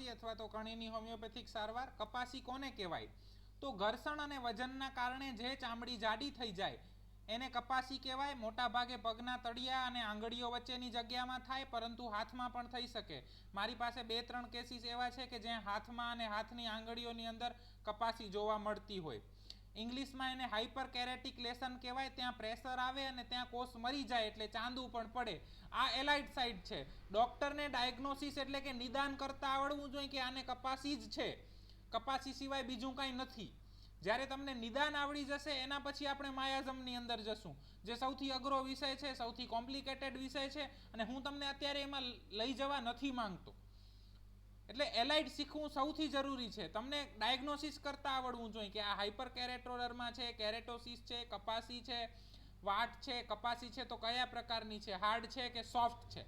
કપાસી અથવા તો કણીની હોમિયોપેથિક સારવાર. કપાસી કોને કહેવાય? તો ઘર્ષણ અને વજનના કારણે જે ચામડી જાડી થઈ જાય એને કપાસી કહેવાય. મોટા ભાગે પગના તળિયા અને આંગળીઓ વચ્ચેની જગ્યામાં થાય, પરંતુ હાથમાં પણ થઈ શકે. મારી પાસે 2-3 કેસીસ એવા છે કે જ્યાં હાથમાં અને હાથની આંગળીઓની અંદર કપાસી જોવા મળતી હોય. ઇંગ્લિશમાં એને હાઇપર કેરેટિક લેશન કહેવાય. ત્યાં પ્રેશર આવે અને ત્યાં કોષ મરી જાય એટલે ચાંદવું પણ પડે. આ એલાઇડ સાઇડ છે. ડોક્ટરને ડાયગ્નોસિસ એટલે કે નિદાન કરતા આવડવું જોઈએ કે આને કપાસી જ છે, કપાસી સિવાય બીજું કાંઈ નથી. જ્યારે તમને નિદાન આવડી જશે એના પછી આપણે માયાઝમની અંદર જશું, જે સૌથી અઘરો વિષય છે, સૌથી કોમ્પ્લિકેટેડ વિષય છે, અને હું તમને અત્યારે એમાં લઈ જવા નથી માંગતો. એટલે એલાઇડ શીખવું સૌથી જરૂરી છે. તમને ડાયગ્નોસિસ કરતા આવડવું જોઈએ કે આ હાઇપર કેરેટોડર્મા છે, કેરેટોસિસ છે, કપાસી છે, વાટ છે. કપાસી છે તો કયા પ્રકારની છે, હાર્ડ છે કે સોફ્ટ છે?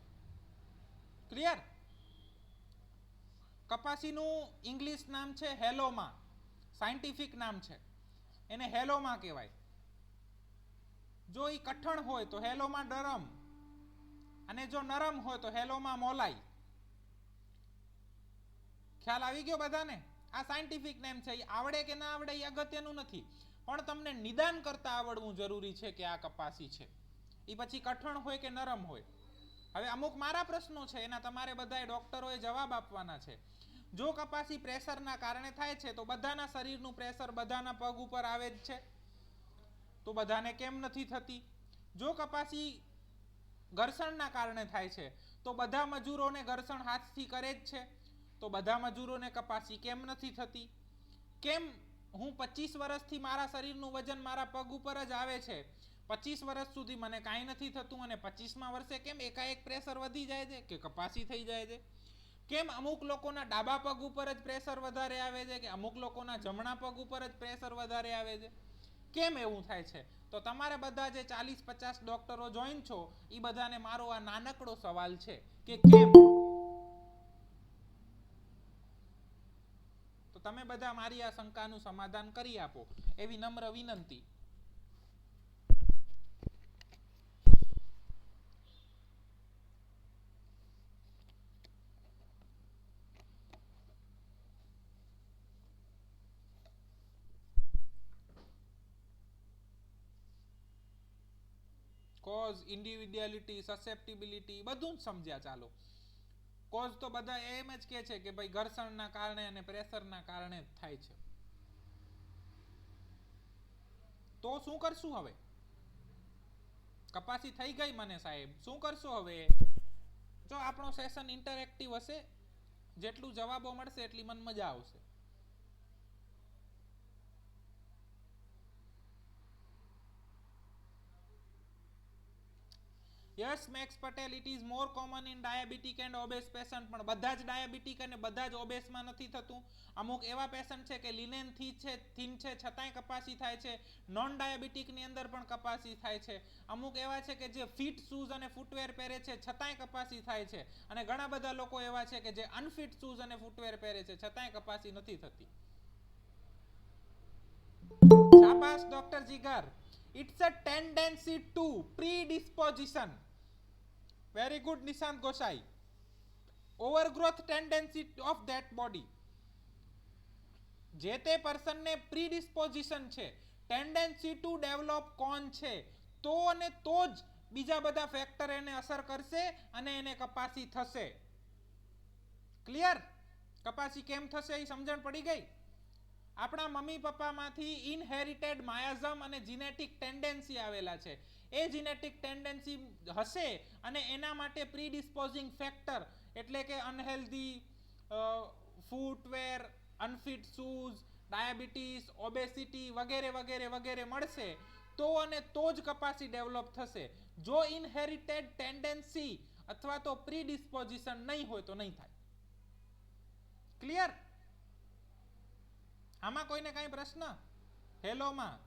ક્લિયર? કપાસીનું ઇંગ્લિશ નામ છે હેલોમા, સાયન્ટિફિક નામ છે. એને હેલોમા કહેવાય. જો એ કઠણ હોય તો હેલોમા નરમ, અને જો નરમ હોય તો હેલોમા મોલાઈ. ખ્યાલ આવી ગયો બધાને? આ સાયન્ટિફિક નેમ છે. આવડે કે ના આવડે એ અગત્યનું નથી, પણ તમને નિદાન કરતા આવડવું જરૂરી છે કે આ કપાસી છે. એ પછી કઠણ હોય કે નરમ હોય. હવે અમુક મારા પ્રશ્નો છે, એના તમારે બધાએ ડોક્ટરોએ જવાબ આપવાના છે. જો કપાસી પ્રેશરના કારણે થાય છે તો બધાના શરીરનું પ્રેશર બધાના પગ ઉપર આવે જ છે, તો બધાને કેમ નથી થતી? જો કપાસી ઘર્ષણના કારણે થાય છે તો બધા મજૂરોને ઘર્ષણ હાથથી કરે જ છે, તો બધા મજૂરોને કપાસી કેમ નથી થતી? કેમ હું 25 વર્ષથી મારા શરીરનું વજન મારા પગ ઉપર જ આવે છે, 25 વર્ષ સુધી મને કાંઈ નથી થતું, અને 25મા વર્ષે કેમ એકાએક પ્રેશર વધી જાય છે કે કપાસી થઈ જાય છે? કેમ અમુક લોકોના ડાબા પગ ઉપર જ પ્રેશર વધારે આવે છે કે અમુક લોકોના જમણા પગ ઉપર જ પ્રેશર વધારે આવે છે? કેમ એવું થાય છે? તો તમારે બધા જે 40-50 ડોક્ટરો જોઈન છો એ બધાને મારો આ નાનકડો સવાલ છે કે કેમ? તો તમે બધા મારી આ શંકાનું સમાધાન કરી આપો એવી નમ્ર વિનંતી. કોઝ, ઇન્ડિવિડ્યુઆલિટી, સસેપ્ટિબિલિટી બધું જ સમજ્યા. ચાલો, કોઝ તો બધા એમ જ કે છે કે ભાઈ ઘર્ષણના કારણે અને પ્રેશરના કારણે જ થાય છે. તો શું કરશું હવે? કપાસી થઈ ગઈ મને સાહેબ, શું કરશો હવે? જો આપણો સેશન ઇન્ટરેક્ટિવ હશે, જેટલું જવાબો મળશે એટલી મને મજા આવશે. Yes Max Patel, it is more common in diabetic and obese patient. પણ બધા જ ડાયાબિટીક અને બધા જ ઓબેસમાં નથી થતું. અમુક એવા પેશન્ટ છે કે લિનેન થીન છે છતાંય કપાસી થાય છે. નોન ડાયાબિટીકની અંદર પણ કપાસી થાય છે. અમુક એવા છે કે જે ફિટ શૂઝ અને ફૂટવેર પહેરે છે છતાંય કપાસી થાય છે, અને ઘણા બધા લોકો એવા છે કે જે અનફિટ શૂઝ અને ફૂટવેર પહેરે છે છતાંય કપાસી નથી થતી. શાબાશ doctor Jigar. It's a tendency to predisposition. Very good Nishant Gosai. Overgrowth tendency of that body. જે તે પર્સનને પ્રીડિસ્પોઝિશન છે, ટેન્ડન્સી ટુ ડેવલપ કોણ છે, તો અને તો જ બીજા બધા ફેક્ટર એને અસર કરશે અને એને કપાસી થશે. ક્લિયર? કપાસી કેમ થશે એ સમજણ પડી ગઈ? આપણા મમ્મી પપ્પામાંથી ઇનહેરિટેડ માયાઝમ અને જીનેટિક ટેન્ડન્સી આવેલા છે. એ જીનેટિક ટેન્ડન્સી હશે અને એના માટે પ્રીડિસ્પોઝિંગ ફેક્ટર એટલે કે unhealthy footwear, unfit shoes, diabetes, obesity વગેરે વગેરે વગેરે મળશે તો અને તો જ કપાસી ડેવલપ થશે. જો ઇનહેરિટેડ ટેન્ડન્સી અથવા તો પ્રીડિસ્પોઝિશન નહીં હોય તો નહીં થાય. ક્લિયર? આમાં કોઈને કાંઈ પ્રશ્ન? હેલોમાં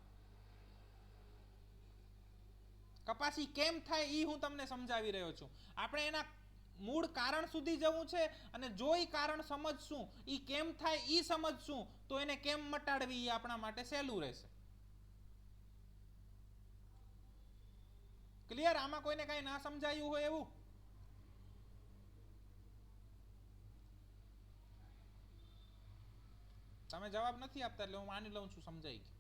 કપાસી કેમ થાય એ હું તમને સમજાવી રહ્યો છું. આપણે એના મૂળ કારણ સુધી જવું છે, અને જો એ કારણ સમજશું, એ કેમ થાય એ સમજશું, તો એને કેમ મટાડવી એ આપણા માટે સહેલું રહેશે. ક્લિયર? આમાં કોઈને કાંઈ ના સમજાયું હોય એવું? તમે જવાબ નથી આપતા એટલે હું માની લઉં છું સમજાઈ ગયું.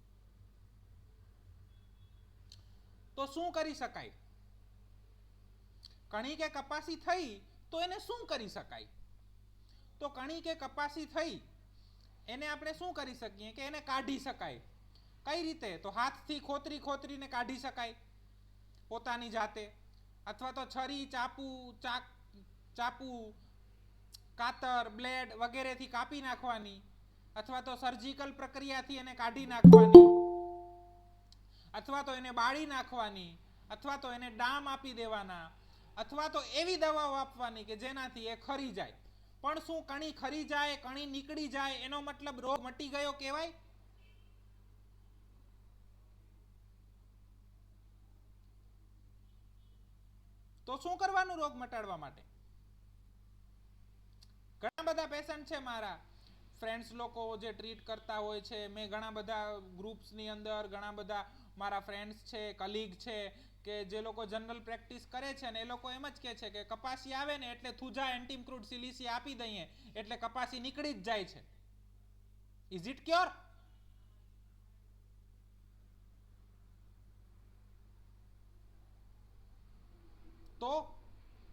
તો શું કરી શકાય? કણી કે કપાસી થઈ તો એને શું કરી શકાય? તો કણી કે કપાસી થઈ એને આપણે શું કરી શકીએ કે એને કાઢી શકાય. કઈ રીતે? તો હાથથી ખોતરીને કાઢી શકાય પોતાની જાતે, અથવા તો છરી, ચાપુ, કાતર, બ્લેડ વગેરેથી કાપી નાખવાની, અથવા તો સર્જિકલ પ્રક્રિયાથી એને કાઢી નાખવાની, અથવા તો એને બાળી નાખવાની, અથવા તો એને ડામ આપી દેવાના, અથવા તો એવી દવાઓ આપવાની કે જેનાથી એ ખરી જાય. પણ શું કણી ખરી જાય, કણી નીકળી જાય એનો મતલબ રોગ મટી ગયો કહેવાય? તો શું કરવાનું રોગ મટાડવા માટે? ઘણા બધા પેશન્ટ છે મારા ફ્રેન્ડ્સ લોકો જે ટ્રીટ કરતા હોય છે. મેં ઘણા બધા ગ્રુપ્સની અંદર ઘણા બધા મારા ફ્રેન્ડ્સ છે, કલીગ છે કે જે લોકો જનરલ પ્રેક્ટિસ કરે છે ને એ લોકો એમ જ કહે છે કે કપાસી આવે ને એટલે થુજા એન્ટીમક્રૂડ સિલિસી આપી દઈએ એટલે કપાસી નીકળી જ જાય છે. Is it cure?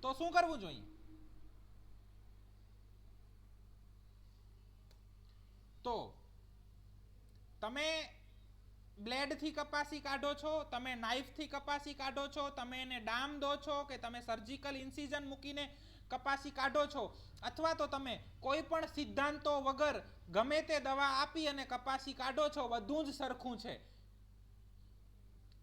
તો શું કરવું જોઈએ? તો તમે બ્લેડથી કપાસી કાઢો છો, તમે નાઈફથી કપાસી કાઢો છો, તમે એને ડામ દો છો કે તમે સર્જિકલ ઇન્સિઝન મૂકીને કપાસી કાઢો છો, અથવા તો તમે કોઈ પણ સિદ્ધાંતો વગર ગમે તે દવા આપી અને કપાસી કાઢો છો, બધું જ સરખું છે.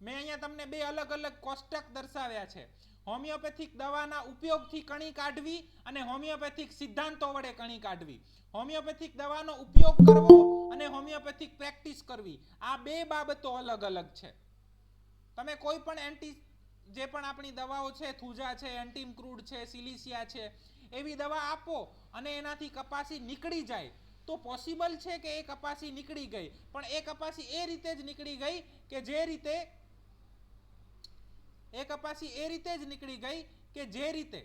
મેં અહીંયા તમને બે અલગ અલગ કોષ્ટક દર્શાવ્યા છે. હોમિયોપેથિક દવાના ઉપયોગથી કણી કાઢવી અને હોમિયોપેથિક સિદ્ધાંતો વડે કણી કાઢવી. હોમિયોપેથિક દવાનો ઉપયોગ કરવો અને હોમિયોપેથિક પ્રેક્ટિસ કરવી, આ બે બાબતો અલગ અલગ છે. તમે કોઈ પણ જે પણ આપણી દવાઓ છે, થુજા છે, એન્ટીમક્રૂડ છે, સિલિસિયા છે, એવી દવા આપો અને એનાથી કપાસી નીકળી જાય તો પોસિબલ છે કે એ કપાસી નીકળી ગઈ, પણ એ કપાસી એ રીતે જ નીકળી ગઈ કે જે રીતે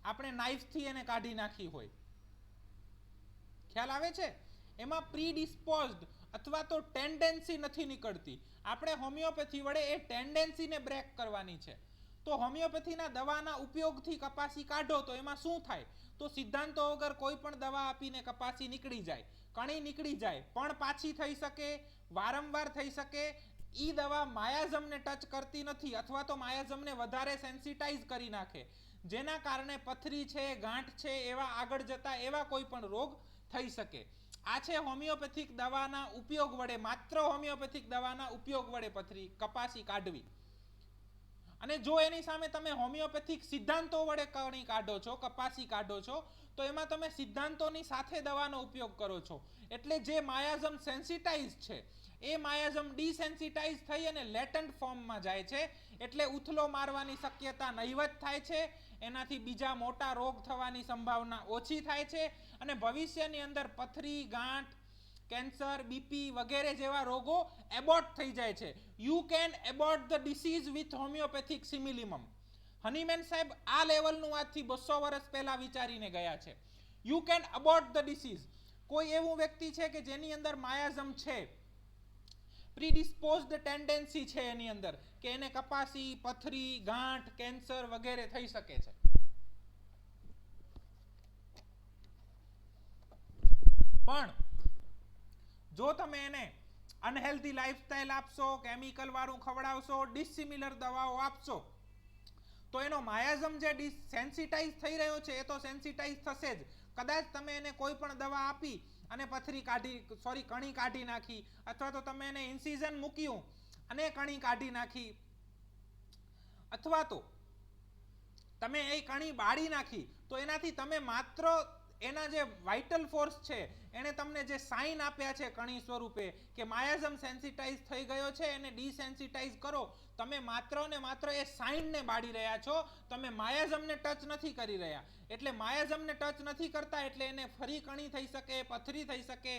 આપણે નાઈફથી એને કાઢી નાખી હોય. ખ્યાલ આવે છે? એમાં પ્રીડિસ્પોઝડ અથવા તો ટેન્ડન્સી નથી નીકળતી. આપણે હોમિયોપેથી વડે એ ટેન્ડન્સીને બ્રેક કરવાની છે. તો હોમિયોપેથીના દવાના ઉપયોગથી કપાસી કાઢો તો એમાં શું થાય? તો સિદ્ધાંતો વગર કોઈ પણ દવા આપીને કપાસી નીકળી જાય, કણી નીકળી જાય, પણ પાછી થઈ શકે, વારંવાર થઈ શકે. ઈ દવા માયાઝમને ટચ કરતી નથી અથવા તો માયાઝમને વધારે સેન્સિટાઇઝ કરી નાખે, જેના કારણે પથરી છે, ગાંઠ છે, એવા આગળ જતા એવા કોઈ પણ રોગ થઈ શકે. આ છે હોમિયોપેથિક દવાના ઉપયોગ વડે, માત્ર હોમિયોપેથિક દવાના ઉપયોગ વડે કપાસી કાઢવી. અને જો એની સામે તમે હોમિયોપેથિક સિદ્ધાંતો વડે કણી કાઢો છો, કપાસી કાઢો છો, તો એમાં તમે સિદ્ધાંતોની સાથે દવાનો ઉપયોગ કરો છો. એટલે જે માયાઝમ સેન્સિટાઇઝ છે એ માયાઝમ ડિસેન્સિટાઇઝ થઈ અને લેટન્ટ ફોર્મમાં જાય છે. એટલે ઉથલો મારવાની શક્યતા નહીવત થાય છે. એનાથી બીજા મોટા રોગ થવાની સંભાવના ઓછી થાય છે અને ભવિષ્યની અંદર પથરી, ગાંઠ, કેન્સર, બીપી વગેરે જેવા રોગો એબોર્ટ થઈ જાય છે. You can abort the disease with homoeopathic simillimum. Hahnemann સાહેબ આ લેવલનું આજથી 200 વર્ષ પહેલા વિચારીને ગયા છે. You can abort the disease. કોઈ એવું વ્યક્તિ છે કે જેની અંદર માયાઝમ છે, પ્રીડિસ્પોઝડ ટેન્ડન્સી છે એની અંદર, કે એને કપાસી, પથરી, ગાંઠ, કેન્સર વગેરે થઈ શકે છે. પણ જો તમે એને અનહેલ્ધી લાઈફસ્ટાઈલ આપશો, કેમિકલ વાળું ખવડાવશો, ડિસિમિલર દવાઓ આપશો, તો એનો માયાઝમ જે સેન્સિટાઇઝ થઈ રહ્યો છે એ તો સેન્સિટાઇઝ થશે જ. કદાચ તમે એને કોઈ પણ દવા આપી અને કણી કાઢી નાખી, અથવા તો તમે એને ઇન્સિઝન મૂક્યું અને કણી કાઢી નાખી, અથવા તો તમે એ કણી બાળી નાખી, તો એનાથી તમે માત્ર એના જે વાઇટલ ફોર્સ છે, એને તમને જે સાઇન આપ્યા છે કણી સ્વરૂપે કે માયાઝમ સેન્સિટાઇઝ થઈ ગયો છે, એને ડિસેન્સિટાઇઝ કરો, તમે માત્ર ને માત્ર એ સાઇનને બાળી રહ્યા છો. તમે માયાઝમને ટચ નથી કરી રહ્યા. એટલે માયાઝમને ટચ નથી કરતા એટલે એને ફરી કણી થઈ શકે, પથરી થઈ શકે,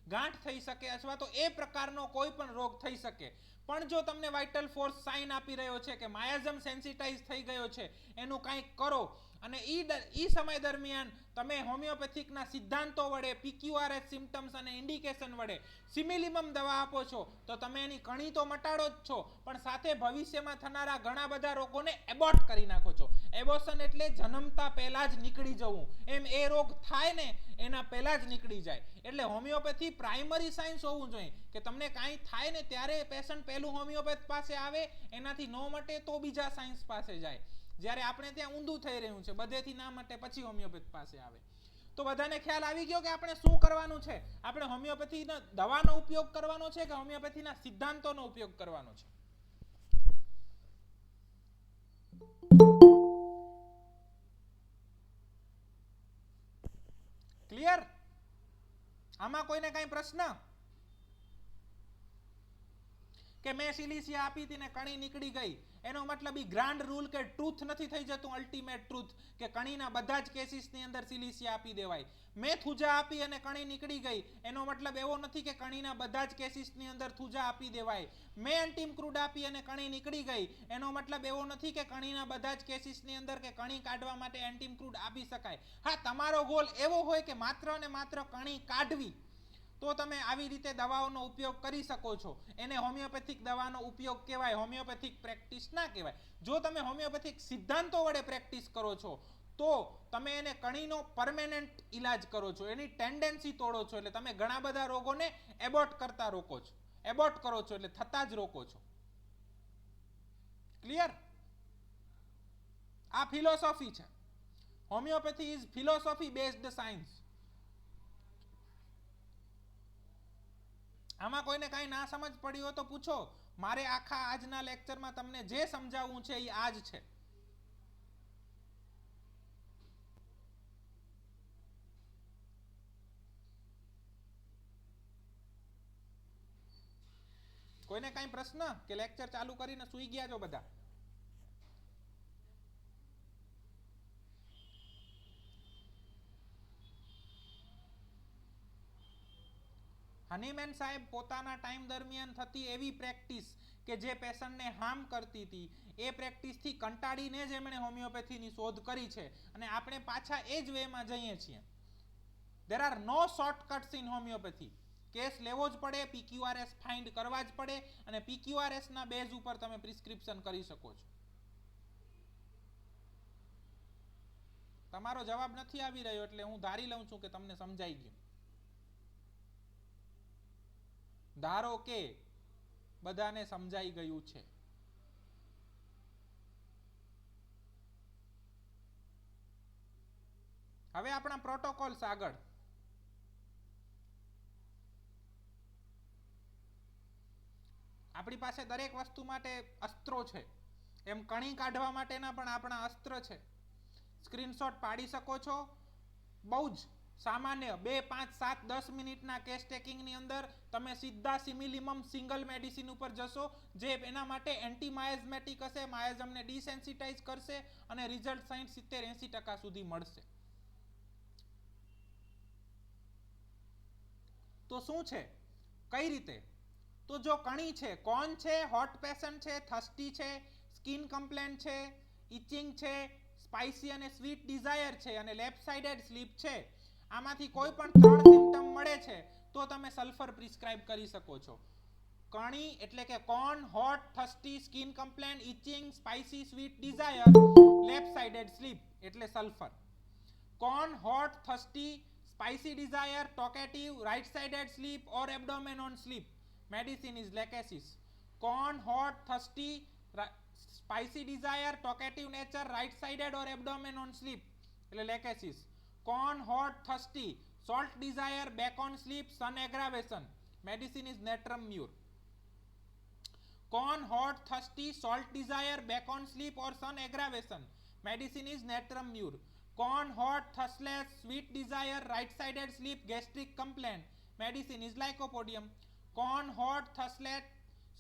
ગાંઠ થઈ શકે, અથવા તો એ પ્રકારનો કોઈ પણ રોગ થઈ શકે. પણ જો તમને વાઇટલ ફોર્સ સાઇન આપી રહ્યો છે કે માયાઝમ સેન્સિટાઇઝ થઈ ગયો છે, એનું કંઈક કરો, અને ઈ સમય દરમિયાન તમે હોમિયોપેથિકના સિદ્ધાંતો વડે PQRS સિમ્પટમ્સ અને ઇન્ડિકેશન વડે સિમિલિમમ દવા આપો છો તો તમે એની કણી તો મટાડો જ છો, પણ સાથે ભવિષ્યમાં થનારા ઘણા બધા રોગોને એબોર્ટ કરી નાખો છો. એબોર્શન એટલે જન્મતા પહેલા જ નીકળી જવું, એમ એ રોગ થાય ને એના પહેલા જ નીકળી જાય. એટલે હોમિયોપેથી પ્રાઇમરી સાયન્સ હોવું જોઈએ કે તમને કાંઈ થાય ને ત્યારે પેશન્ટ પહેલું હોમિયોપેથ પાસે આવે, એનાથી ન મટે તો બીજા સાયન્સ પાસે જાય. જ્યારે આપણે ત્યાં ઊંધું થઈ રહ્યું છે, બધેથી ના મટે પછી હોમિયોપેથ પાસે આવે. તો બધાને ખ્યાલ આવી ગયો કે આપણે શું કરવાનું છે? આપણે હોમિયોપેથીના દવાનો ઉપયોગ કરવાનો છે કે હોમિયોપેથીના સિદ્ધાંતોનો ઉપયોગ કરવાનો છે? ક્લિયર? આમાં કોઈને કઈ પ્રશ્ન? કે મેં સિલિસિયા આપી હતી ને કણી નીકળી ગઈ, એનો મતલબ ઈ ગ્રાન્ડ રૂલ કે ટ્રુથ નથી થઈ જતું, અલ્ટિમેટ ટ્રુથ કે કણીના બધા જ કેસીસની અંદર સિલિસિયા આપી દેવાય. મેં થુજા આપી અને કણી નીકળી ગઈ, એનો મતલબ એવો નથી કે કણીના બધા જ કેસીસની અંદર થુજા આપી દેવાય. મેં એન્ટીમ ક્રૂડ આપી અને કણી નીકળી ગઈ, એનો મતલબ એવો નથી કે કણીના બધા જ કેસીસની અંદર કે કણી કાઢવા માટે એન્ટીમ ક્રૂડ આપી શકાય. હા, તમારો ગોલ એવો હોય કે માત્ર ને માત્ર કણી કાઢવી, તો તમે આવી રીતે દવાઓનો ઉપયોગ કરી શકો છો. એને હોમિયોપેથિક દવાનો ઉપયોગ કહેવાય, હોમિયોપેથિક પ્રેક્ટિસ ના કહેવાય. જો તમે હોમિયોપેથિક સિદ્ધાંતો વડે પ્રેક્ટિસ કરો છો તો તમે એને કણીનો પરમેનન્ટ ઇલાજ કરો છો, એની ટેન્ડન્સી તોડો છો, એટલે તમે ઘણા બધા રોગોને એબોર્ટ કરતા રોકો છો. એબોર્ટ કરો છો એટલે થતા જ રોકો છો. ક્લિયર? આ ફિલોસોફી છે. Homeopathy is philosophy based science. આમાં કોઈને કાંઈ ના સમજ પડી હોય તો પૂછો. મારે આખા આજના લેક્ચરમાં તમને જે સમજાવવું છે એ આ જ છે. કોઈને કાંઈ પ્રશ્ન કે લેક્ચર ચાલુ કરીને સૂઈ ગયા છો બધા? હનીમેન સાહેબ પોતાના ટાઈમ દરમિયાન થતી એવી પ્રેક્ટિસ કે જે પેશન્ટને હાર્મ કરતી હતી, એ પ્રેક્ટિસથી કંટાળીને જ એમણે હોમિયોપેથીની શોધ કરી છે, અને આપણે પાછા એ જ વેમાં જઈએ છીએ. There are no shortcuts in homeopathy. Case લેવો જ પડે, PQRS ફાઇન્ડ કરવા જ પડે, અને PQRS ના બેઝ ઉપર તમે પ્રિસ્ક્રિપ્શન કરી શકો છો. તમારો જવાબ નથી આવી રહ્યો એટલે હું ધારી લઉં છું કે તમને સમજાઈ ગયું. ધારો કે બધાને સમજાઈ ગયું છે. હવે આપણા પ્રોટોકોલ્સ આગળ. આપણી પાસે દરેક વસ્તુ માટે અસ્ત્રો છે, એમ કણી કાઢવા માટેના પણ આપણા અસ્ત્ર છે. સ્ક્રીનશોટ પાડી શકો છો. બહુ જ સામાન્ય 2, 5, 7, 10 મિનિટના કેસ ટેકિંગની અંદર તમે સીધા સિમિલિમમ સિંગલ મેડિસિન ઉપર જશો, જે એના માટે એન્ટી માયઝમેટિક હશે, માયઝમને ડિસેન્સિટાઇઝ કરશે, અને રિઝલ્ટ 60-70-80% સુધી મળશે. તો શું છે? કઈ રીતે? તો જો કણી છે, કોણ છે? હોટ પેશન્ટ છે, થર્સ્ટી છે, સ્કિન કમ્પ્લેન છે, ઇચિંગ છે, સ્પાઇસી અને સ્વીટ ડિઝાયર છે, અને લેફ્ટ સાઇડેડ સ્લીપ છે. આમાંથી કોઈ પણ 3 સિમ્પટમ મળે છે તો તમે સલ્ફર પ્રિસ્ક્રાઇબ કરી શકો છો. કણી એટલે કે કોણ, hot, thirsty, skin complain, itching, spicy, sweet desire, left sided sleep એટલે સલ્ફર. કોણ, hot, thirsty, spicy desire, talkative, right-sided sleep or abdomen on sleep. Medicine is lachesis. Corn, hot, thirsty, spicy desire, talkative nature, right-sided or abdomen on sleep. Lachesis. Corn, hot, thirsty, salt desire, back on sleep, sun aggravation. Medicine is natrum mur. Corn, hot, thirsty, salt desire, back on sleep or sun aggravation. Medicine is natrum mur. Corn, hot, thirst, sweet desire, right-sided sleep, gastric complaint. Medicine is lycopodium. Corn, hot, thirst,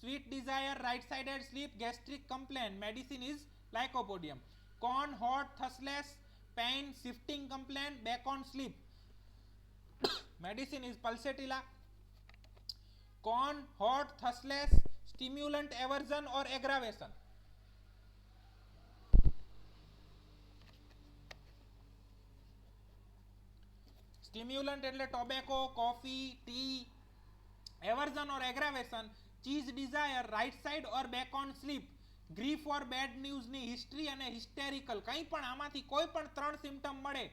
sweet desire, right-sided sleep, gastric complaint. Medicine is lycopodium. Corn, hot, thirst, pain, shifting complaint, back on sleep. Medicine is pulsatilla. Corn, hot, thirst, stimulant aversion or aggravation. Stimulant એટલે tobacco, coffee, tea, aversion or aggravation, cheese desire, right side or back on sleep, grief or bad ન્યૂઝની history અને hysterical, કંઈ પણ આમાંથી કોઈ પણ 3 symptom મળે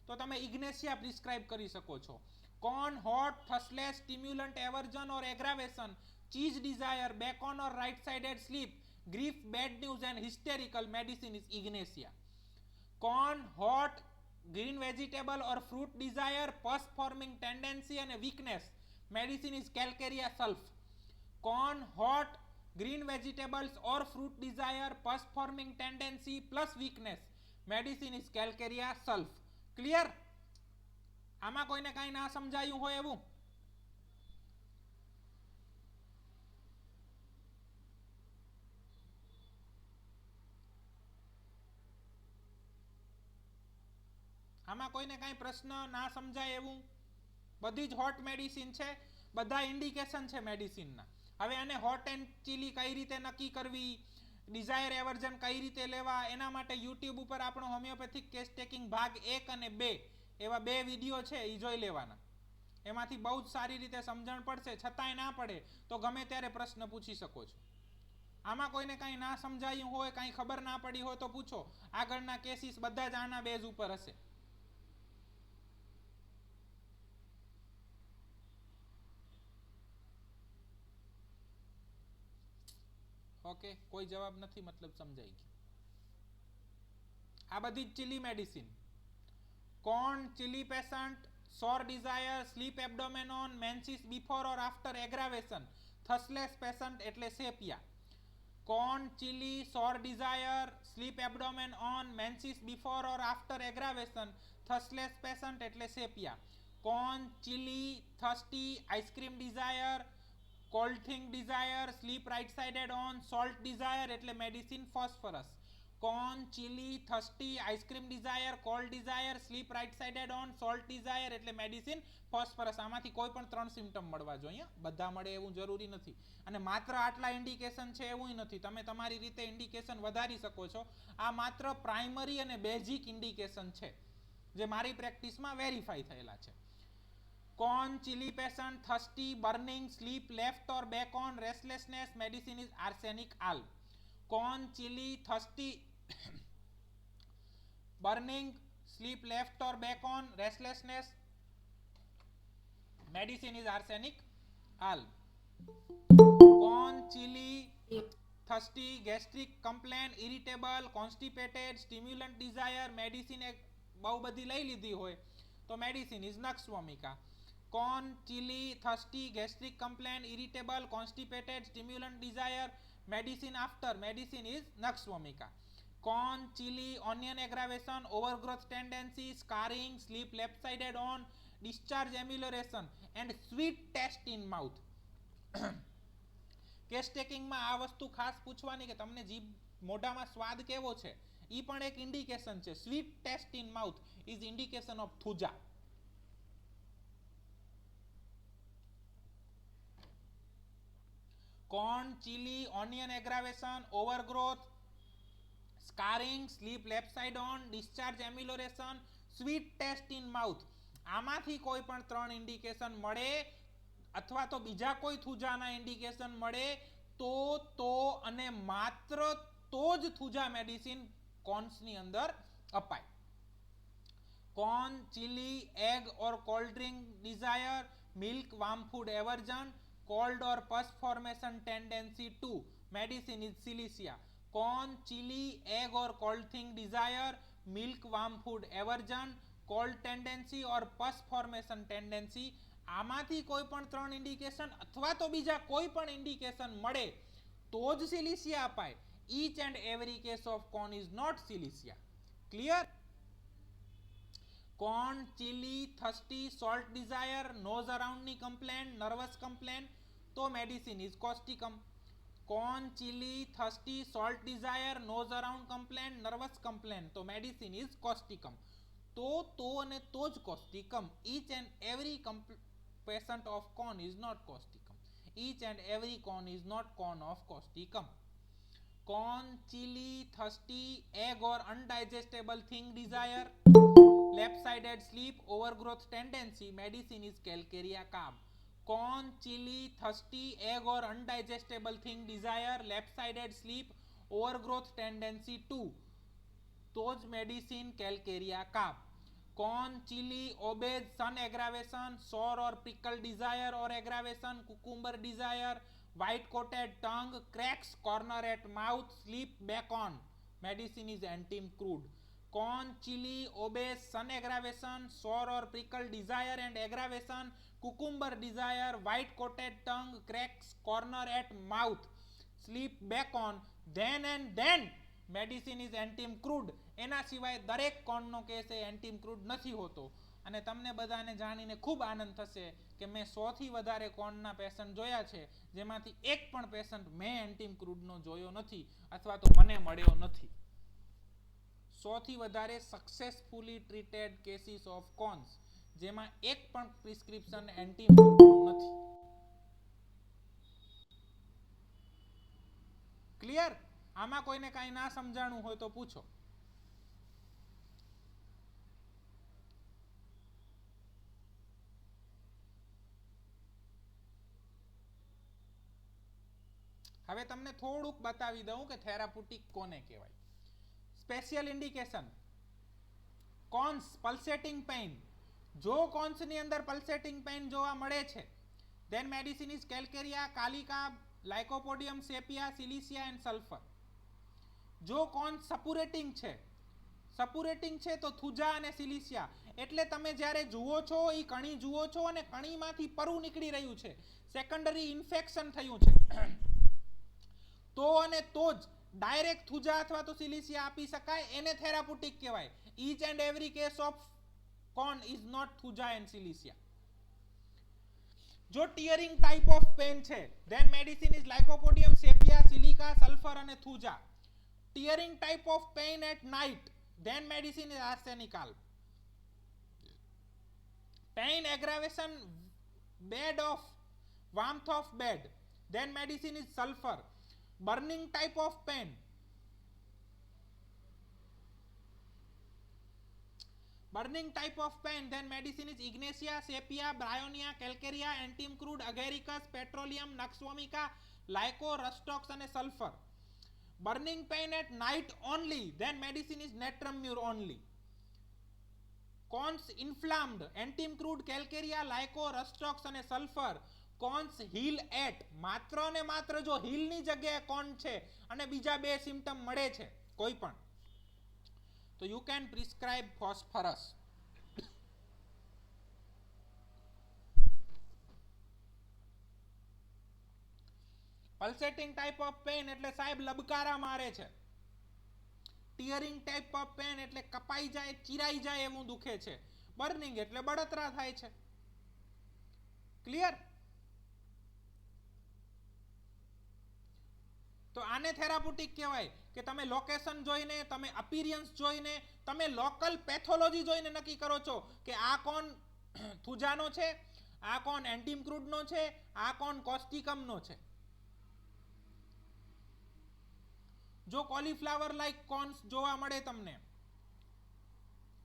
તો તમે ઇગ્નેશિયા પ્રિસ્ક્રાઇબ કરી શકો છો. Corn, hot, thirstless, stimulant, aversion or aggravation, cheese desire, back on or right sided sleep, grief, bad news and hysterical, medicine is ignatia. Corn, hot, green vegetable or fruit desire, pus forming tendency and weakness, medicine is calcarea sulf. Corn, hot, green vegetables or fruit desire, pus forming tendency plus weakness, medicine is calcarea sulf. Clear? આમાં કોઈને કાંઈ ના સમજાયું હોય એવું? આમાં કોઈને કાંઈ પ્રશ્ન ના સમજાય એવું? બધી જ હોટ મેડિસિન છે, બધા ઇન્ડિકેશન છે મેડિસિનના. હવે આને હોટ એન્ડ ચીલી કઈ રીતે નક્કી કરવી, ડિઝાયર એવર્ઝન કઈ રીતે લેવા, એના માટે યુટ્યુબ ઉપર આપણો હોમિયોપેથિક કેસ ટેકિંગ ભાગ 1 અને 2 એવા 2 વિડીયો છે, એ જોઈ લેવાના. એમાંથી બહુ જ સારી રીતે સમજણ પડશે. છતાંય ના પડે તો ગમે ત્યારે પ્રશ્ન પૂછી શકો છો. આમાં કોઈને કાંઈ ના સમજાયું હોય, કાંઈ ખબર ના પડી હોય તો પૂછો. આગળના કેસીસ બધા જ આના બેઝ ઉપર હશે. ઓકે, કોઈ જવાબ નથી, મતલબ સમજાઈ ગયું. આ બધી chilly medicine. Corn, chilly patient, sour desire, sleep abdomen on, menses before or after aggravation, thirstless patient એટલે sepia. Corn, chilly, sour desire, sleep abdomen on, menses before or after aggravation, thirstless patient એટલે sepia. Corn, chilly, thirsty, ice cream desire, cold thing desire, sleep right sided on, salt desire એટલે medicine phosphorus. Corn, chilly, thirsty, ice cream desire, cold desire, sleep right sided on, salt desire એટલે medicine phosphorus. આમાંથી કોઈ પણ 3 symptom મળવા જોઈએ, બધા મળે એવું જરૂરી નથી. અને માત્ર આટલા ઇન્ડિકેશન છે એવું નથી, તમે તમારી રીતે ઇન્ડિકેશન વધારી શકો છો. આ માત્ર પ્રાઇમરી અને બેઝિક ઇન્ડિકેશન છે જે મારી પ્રેક્ટિસમાં વેરીફાઈ થયેલા છે. Corn, chili patient, thirsty, burning, sleep left or back on, restlessness, medicine is arsenic alb. Corn, chili, thirsty, burning, sleep left or back on, restlessness, medicine is arsenic alb. Corn, chili, thirsty, gastric complaint, irritable, constipated, stimulant desire, medicine એક બહુ બધી લઈ લીધી હોય તો medicine is nux vomica. Corn, chili, thirsty, gastric complaint, irritable, constipated, stimulant desire, medicine after, medicine is nux vomica. Corn, chili, onion aggravation, overgrowth tendency, scarring, sleep left sided on, discharge amelioration and sweet taste in mouth. Case ટેકિંગમાં આ વસ્તુ ખાસ પૂછવાની કે તમને જીભ મોઢામાં સ્વાદ કેવો છે, ઈ પણ એક ઇન્ડિકેશન છે. Sweet taste in mouth is indication of thuja. Corn, chili, onion aggravation, overgrowth, scarring, sleep left side on, discharge amelioration, sweet taste in mouth. આમાંથી કોઈ પણ 3 ઇન્ડિકેશન મળે અથવા તો બીજા કોઈ થુજાના ઇન્ડિકેશન મળે તો અને માત્ર તો જ થુજા મેડિસિન કોન્સની અંદર અપાય. Corn, chili, egg or cold drink desire, milk, warm food aversion, cold or pus formation tendency to, medicine is silicea. Corn, chili, egg or cold thing desire, milk, warm food aversion, cold tendency or pus formation tendency. આમાંથી કોઈ પણ 3 indication અથવા તો બીજા કોઈ પણ indication મળે તો જ સિલિસિયા અપાય. Each and every case of corn is not silicea. Clear? Corn, chili, thirsty, salt desire, nose around ની complaint, nervous complaint તો medicine is causticum. Corn, chili, thirsty, salt desire, nose around complaint, nervous complaint તો medicine is causticum. તો અને તો જ causticum. Each and every patient of corn is not causticum. Each and every corn is not corn of causticum. Corn, chili, thirsty, egg or undigestible thing desire, left-sided sleep, overgrowth tendency, medicine is calcarea carb. Corn, chili, thirsty, egg or undigestible thing desire, left-sided sleep, overgrowth tendency 2. तो ज medicine calcarea carb. Corn, chili, obese, sun aggravation, sore or prickle desire or aggravation, cucumber desire, white coated tongue, cracks, corner at mouth, sleep back on. Medicine is Antim crude. Corn, chili, obese, sun aggravation, sore or prickle desire and aggravation, cucumber desire, white coated tongue, cracks, corner at mouth, sleep back on. Then and then medicine is Antim crude. એના સિવાય દરેક કોર્નનો case એ એન્ટીમ crude નથી હોતો. અને તમને બધાને જાણીને ખૂબ આનંદ થશે કે મેં 100 થી વધારે કોર્નના પેશન્ટ જોયા છે, જેમાંથી એક પણ પેશન્ટ મેં એન્ટીમ ક્રૂડનો જોયો નથી અથવા તો મને મળ્યો નથી. 100 થી વધારે successfully treated cases of corns, જેમાં એક પણ પ્રિસ્ક્રિપ્શન એન્ટીમ ક્રૂડનું નથી. ક્લિયર? આમાં કોઈને કાંઈ ના સમજાણું હોય તો પૂછો. હવે તમને થોડુંક બતાવી દઉં કે થેરાપ્યુટિક કોને કહેવાય. Special indication, corns pulsating pain. જો કોન્સની અંદર પલ્સેટિંગ પેઇન જોવા મળે છે, ધેન મેડિસિન ઇઝ કેલ્કેરિયા, કાલિકા, lycopodium, sepia, silicea and sulphur. જો કોન્સ સપુરેટિંગ છે તો થુજા અને સિલિસિયા. એટલે તમે જ્યારે જુઓ છો એ કણી જુઓ છો અને કણીમાંથી પરુ નીકળી રહ્યું છે, સેકન્ડરી ઇન્ફેક્શન થયું છે, તો અને તો જ ડાયરેક્ટ થુજા અથવા તો સિલિસિયા આપી શકાય. એને થેરાપ્યુટિક કહેવાય. Each and every case of corn is not thuja and silicea. જો ટીયરિંગ ટાઈપ ઓફ પેન છે, then medicine is lycopodium, sepia, silica, sulphur અને thuja. Tearing type of pain at night, then medicine is arsenical. Pain aggravation, bed of warmth of bed, then medicine is sulfur. Burning type of pain, then medicine is ignatia, sepia, bryonia, calcarea, antim crude, agaricus, petroleum, nux vomica, lyco, rustox and sulfur. Burning pain at night only, then medicine is natrum mur only. Cons inflamed, antim crude, calcarea, lyco, rustox and sulfur. Corns heal at, માત્ર ને માત્ર જો હીલની જગ્યાએ કોન છે અને બીજા બે symptom મળે છે કોઈ પણ, તો you can prescribe phosphorus. Pulsating type of pain એટલે સાહેબ લબકારા મારે છે. ટીયરિંગ ટાઈપ ઓફ પેન એટલે કપાઈ જાય, ચીરાઈ જાય એવું દુખે છે. બર્નિંગ એટલે બળતરા થાય છે. ક્લિયર? તો આને થેરાપ્યુટિક કહેવાય કે તમે લોકેશન જોઈને, તમે અપીરિયન્સ જોઈને, તમે લોકલ પેથોલોજી જોઈને નક્કી કરો છો કે આ કોણ થુજાનો છે, આ કોણ એન્ટીમ ક્રૂડનો છે, આ કોણ કોસ્ટિકમનો છે. જો કોલીફ્લાવર લાઈક કોન્સ જોવા મળે તમને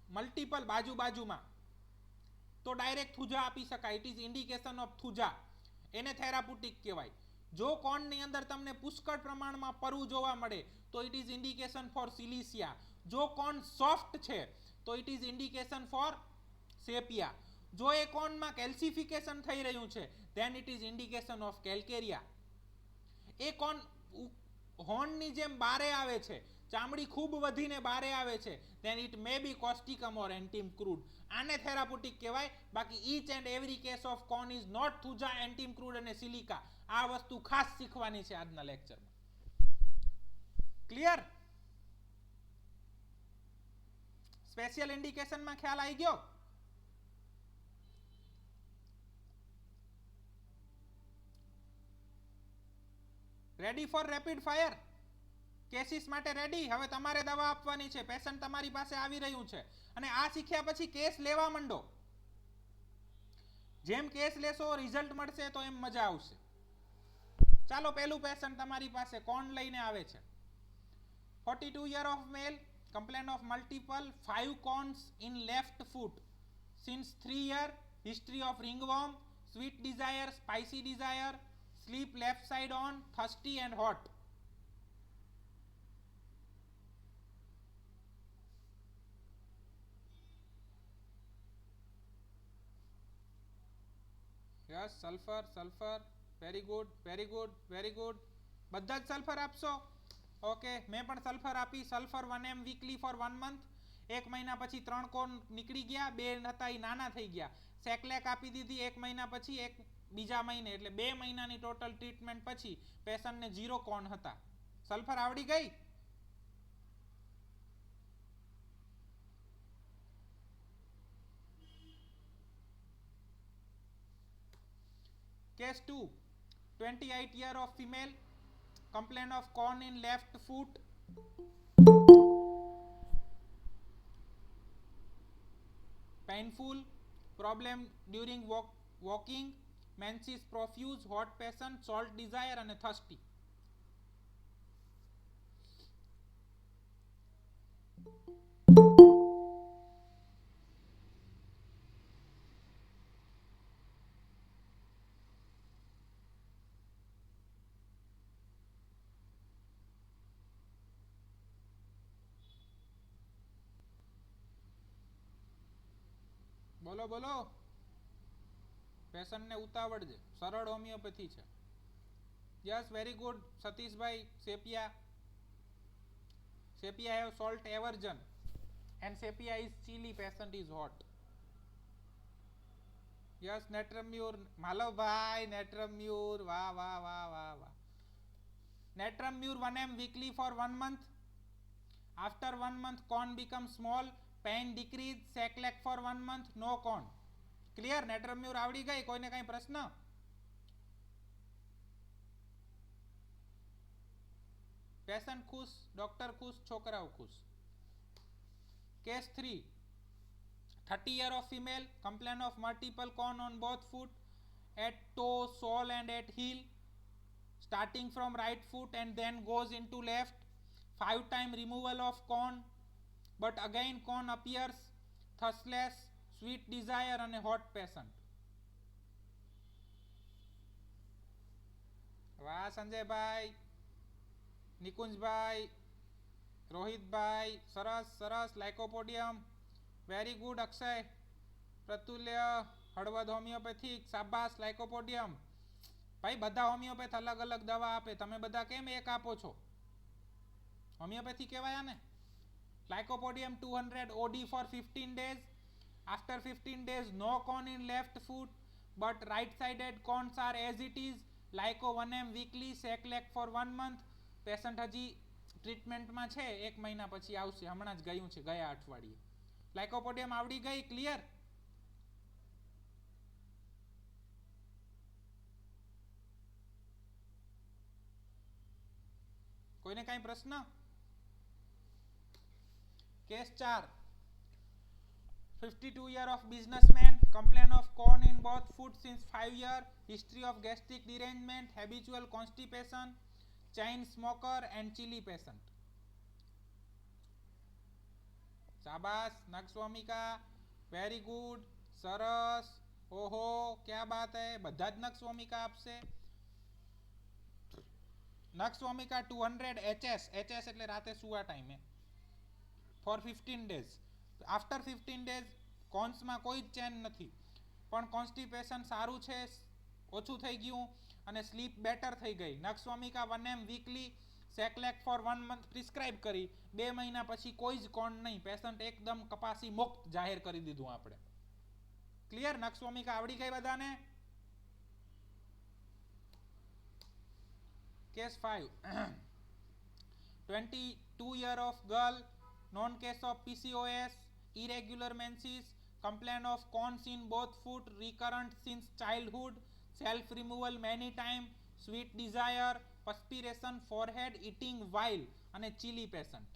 મલ્ટિપલ બાજુમાં, તો ડાયરેક્ટ થુજા આપી શકાય. It is indication of thuja. એને થેરાપ્યુટિક કહેવાય. જો કોનની અંદર તમને પુષ્કળ પ્રમાણમાં પરુ જોવા મળે તો it is indication for silicea. જો કોન સોફ્ટ છે તો it is indication for sepia. જો એ કોનમાં કેલ્સિફિકેશન થઈ રહ્યું છે, then it is indication of calcarea. એ કોન હોર્નની જેમ બારે આવે છે, ચામડી ખૂબ વધીને બારે આવે છે, then it may be causticum or antim crude. આને થેરાપ્યુટિક કહેવાય. બાકી each and every case of corn is not thuja, antim crude અને સિલિકા. આ વસ્તુ ખાસ શીખવાની છે આજના લેક્ચરમાં. ક્લિયર? સ્પેશિયલ ઇન્ડિકેશનમાં ખ્યાલ આવી ગયો? Ready for rapid fire? Cases માટે રેડી? હવે તમારે દવા આપવાની છે. પેશન્ટ તમારી પાસે આવી રહ્યું છે અને આ શીખ્યા પછી કેસ લેવા માંડો. જેમ કેસ લેશો રિઝલ્ટ મળશે તો એમ મજા આવશે. ચાલો, પહેલું પેશન્ટ તમારી પાસે કોણ લઈને આવે છે. 42 year of male, complaint of multiple 5 cones in left foot since 3 year, history of ringworm, sweet desire, spicy desire, sleep left side on, thirsty and hot. Yes, sulfur, very good, very good, very good. બધા જ sulphur આપશો. Okay, મેં પણ sulphur આપી. Sulphur 1 m weekly for 1 month. એક મહિના પછી 3 કોન નીકળી ગયા, 2 હતા એ નાના થઈ ગયા. સેકલેક આપી દીધી એક મહિના પછી, એક બીજા મહિને, એટલે 2 મહિનાની ટોટલ ટ્રીટમેન્ટ પછી પેશન્ટને 0 કોન હતા. સલ્ફર આવડી ગઈ? Case 2, 28 year of female, complaint of corn in left foot, painful, problem during walking, menses profuse, hot passion, salt desire and thirsty. બોલો બોલો, પેશન્ટને ઉતાવળ છે, સરળ હોમિયોપેથી છે. યસ, વેરી ગુડ સતીશભાઈ. Sepia have salt aversion and sepia is chilly, patient is hot. Yes, Netramur, Malabhai, Netramur, વાહ વાહ વાહ વાહ વાહ. Netramur 1 m weekly for 1 month. After 1 month corn becomes small, pain decrease, Seclac for 1 month, no corn. Clear? Netramur આવડી ગઈ? કોઈને કઈ પ્રશ્ન? પેશન્ટ ખુશ, ડોક્ટર ખુશ, છોકરાઓ ખુશ. Case 3, 30 year of female, complaint of multiple corn on both foot, at toe, sole and at heel, starting from right foot and then goes into left. 5 time removal of corn, but again corn appears, thirstness, sweet desire and a hot passion. વાહ સંજયભાઈ, નિકુંજભાઈ, રોહિતભાઈ, સરસ સરસ. Lycopodium, very good. Akshay, Pratulya, Halvad homeopathic, શાબાશ. Lycopodium ભાઈ, બધા homeopath અલગ અલગ દવા આપે, તમે બધા કેમ એક આપો છો? હોમિયોપેથી કહેવાય ને. Lycopodium 200 OD for 15 days. After 15 days, no corn in left foot, but right-sided corns are as it is. Lyco 1 m weekly, Seclac for 1 month. Patient હજી ટ્રીટમેન્ટમાં છે, 1 મહિના પછી આવશે. હમણાં જ ગયું છે, ગયા અઠવાડિયે. લાઇકોપોડિયમ આવડી ગઈ? ક્લિયર? કોઈને કાંઈ પ્રશ્ન? Case 4, 52 year of businessman, complaint of corn in both foot since 5 year, history of gastric derangement, habitual constipation, chain smoker and chili patient. શાબાશ નક્ષસ્વામિકા, વેરી ગુડ, સરસ. ઓહો, ક્યા બાત હે, બધા જ નક્ષસ્વામિકા આપશે. નક્ષસ્વામિકા 200 HS, HS એટલે રાતે સુવા ટાઈમે, for 15 days. After 15 days કોન્સમાં કોઈ જ ચેન નથી, પણ કોન્સ્ટિપેશન સારું છે, ઓછું થઈ ગયું અને સ્લીપ બેટર થઈ ગઈ. Nux vomica 1 m weekly, sac lac for 1 month prescribe કરી. 2 મહિના પછી કોઈ જ કોણ નહીં, પેશન્ટ એકદમ કપાસી મુક્ત જાહેર કરી દીધું આપણે. ક્લિયર? નક્ષસ્વામિકા આવડી ગઈ બધાને? Case 5, 22 year of girl, known case of PCOS, irregular menses, complaint of corns in both foot, recurrent since childhood, self removal many time, sweet desire, perspiration, forehead, eating while અને chilly patient.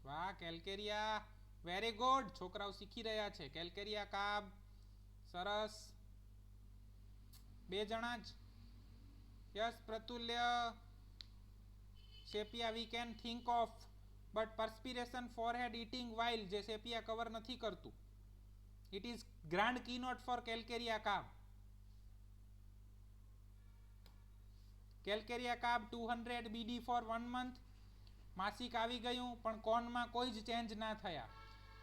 વાહ calcarea, very good. છોકરાઓ શીખી રહ્યા છે. Calcarea કાબ, સરસ. 2 જણા જ. Yes Pratulya sepia we can think of but perspiration forehead eating while જે સેપિયા કવર નથી કરતું. It is grand keynote for calcarea carb. Calcarea carb 200 BD for 1 month. માસિક આવી ગયું પણ કોનમાં કોઈ જ ચેન્જ ના થયા.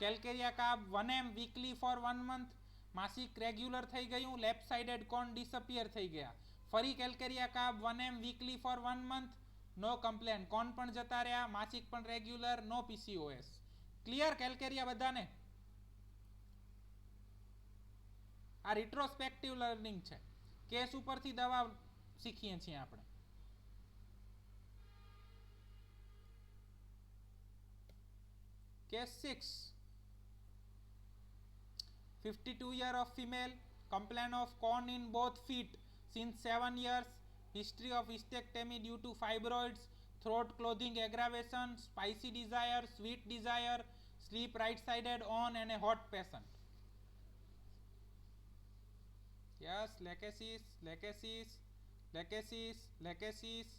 Calcarea carb 1 m weekly for 1 month. માસિક રેગ્યુલર થઈ ગયું. લેફ્ટ સાઇડેડ કોન ડિસઅપિયર થઈ ગયા. ફરી calcarea carb 1 m weekly for 1 month. No complain. Corn પણ જતા રહ્યા. માસિક પણ regular. No PCOS. Clear calcarea બધાને? આ રિટ્રોસ્પેક્ટિવ લર્નિંગ છે. કેસ ઉપરથી દવા શીખીએ છીએ આપણે. Case 6. 52 year of female. Complaint of corn in both feet since 7 years. History of hysterectomy due to fibroids. Throat clothing aggravation. Spicy desire. Sweet desire. Sleep right sided on and a hot patient. Yes, lachesis, lachesis, lachesis, lachesis.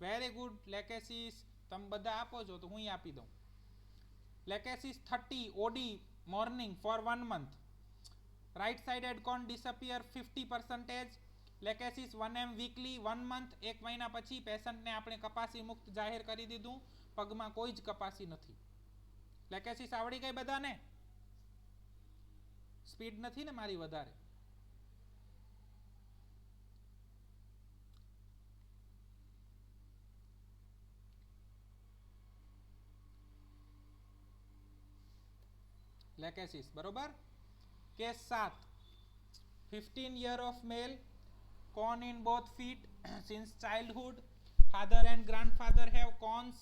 Very good lachesis. તમે બધા આપો છો તો હું આપી દઉં. Lachesis 30 OD morning for 1 month. Right sided con disappear 50%. Lachesis 1 m weekly 1 month. 1 મહિના પછી પેશન્ટને આપણે કપાસી મુક્ત જાહેર કરી દીધું. પગમાં કોઈ જ કપાસી નથી. Lachesis આવડી ગઈ બધાને? સ્પીડ નથી ને મારી વધારે? Lachesis બરોબર. Case 7. 15 year of male. Corn in both feet since childhood. Father and grandfather have corns.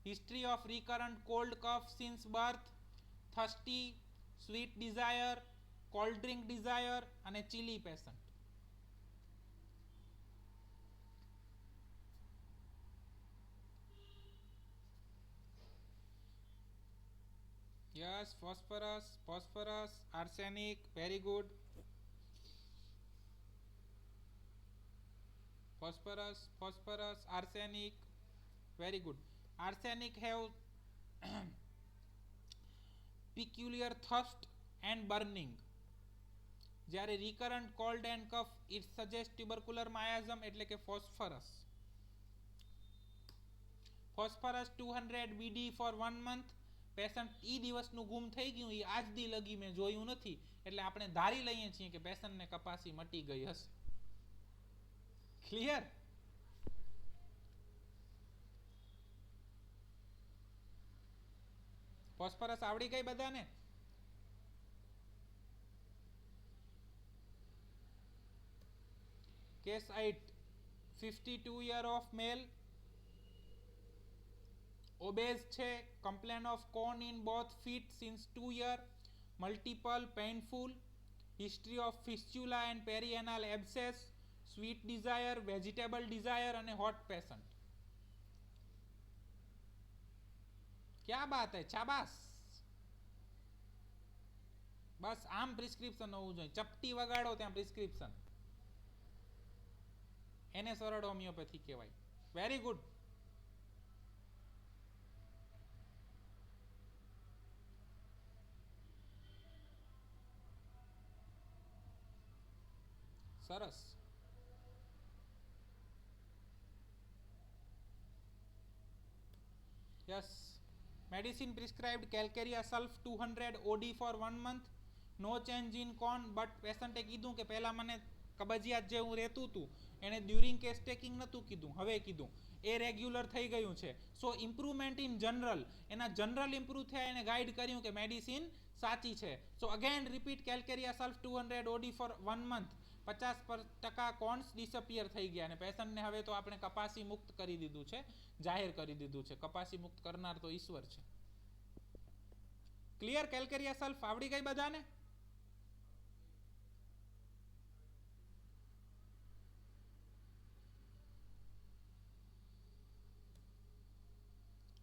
History of recurrent cold cough since birth. Thirsty, sweet desire, cold drink desire and a chilly patient. Yes, phosphorus, phosphorus, arsenic, very good. Phosphorus, phosphorus, arsenic, very good. Arsenic have peculiar thirst and burning. જ્યારે recurrent cold and cough it suggests tubercular miasm એટલે કે phosphorus. Phosphorus 200 BD for 1 month. Patient ઈ દિવસનું ગુમ થઈ ગયું, એ આજ દી લગી મેં જોયું નથી, એટલે આપણે ધારી લઈએ છીએ કે પેશન્ટને કપાસી મટી ગઈ હશે. ક્લિયર? ફોસ્ફરસ આવડી ગઈ બધાને? Case 8. 52 year of male. Obese છે. Complaint of corn in both feet since 2 year. Multiple painful. History of fistula and perianal abscess. Sweet desire, vegetable desire અને hot patient. क्या बात है, शाबाश. બસ આમ પ્રિસ્ક્રિપ્શન હોવું જોઈએ. ચપટી વગાડો ત્યાં પ્રિસ્ક્રિપ્શન. એને સરળ હોમિયોપેથી કહેવાય. Very good. સરસ. Yes. Medicine prescribed calcarea sulph 200 OD for 1 month. No change in corn but પેશન્ટે કીધું કે પહેલા મને કબજિયાત જેવું રહેતું હતું, એને ડ્યુરિંગ કેસ ટેકિંગ નહોતું કીધું, હવે કીધું એ રેગ્યુલર થઈ ગયું છે. સો ઇમ્પ્રુવમેન્ટ ઇન જનરલ, એના જનરલ ઇમ્પ્રુવ થયા, એને ગાઈડ કર્યું કે મેડિસિન સાચી છે. So again repeat calcarea sulph 200 OD for 1 month. 50% corns disappear થઈ ગયા અને પેશન્ટને હવે તો આપણે કપાસી મુક્ત કરી દીધું છે, જાહેર કરી દીધું છે. કપાસી મુક્ત કરનાર તો ઈશ્વર છે. ક્લિયર? કેલ્કેરિયા સલ્ફ આવડી ગઈ બધાને?